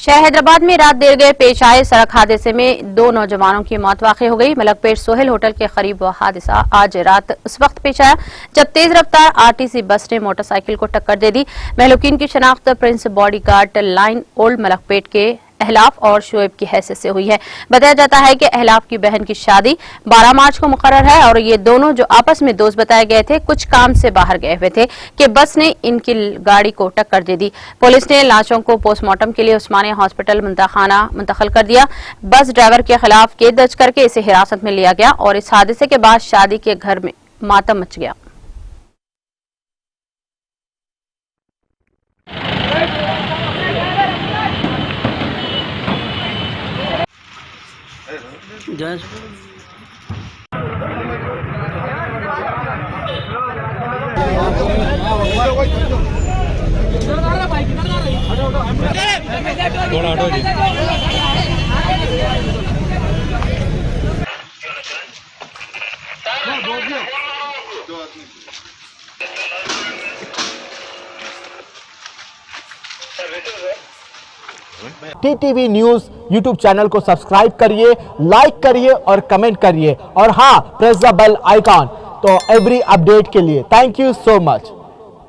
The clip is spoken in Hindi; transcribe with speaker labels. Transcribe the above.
Speaker 1: शहर हैदराबाद में रात देर गए पेश आए सड़क हादसे में 2 नौजवानों की मौत वाक़ई हो गई। मलकपेट सोहेल होटल के करीब वह हादसा आज रात उस वक्त पेश आया जब तेज रफ्तार आरटीसी बस ने मोटरसाइकिल को टक्कर दे दी। महलूकीन की शनाख्त Prince bodyguard line old Malakpet के अहलाफ और शुएब की हैसियत से हुई है। बताया जाता है कि अहलाफ की बहन की शादी 12 मार्च को मुकर्रर है और ये दोनों जो आपस में दोस्त बताए गए थे कुछ काम से बाहर गए हुए थे कि बस ने इनकी गाड़ी को टक्कर दे दी। पुलिस ने लाशों को पोस्टमार्टम के लिए उस्मानिया हॉस्पिटल मुंतखाना मुंतकिल कर दिया। बस ड्राइवर के खिलाफ केस दर्ज करके इसे हिरासत में लिया गया और इस हादसे के बाद शादी के घर में मातम मच गया।
Speaker 2: टीटीवी न्यूज़ यूट्यूब चैनल को सब्सक्राइब करिए, लाइक करिए और कमेंट करिए और हाँ, प्रेस द बेल आइकॉन तो एवरी अपडेट के लिए। Thank you so much.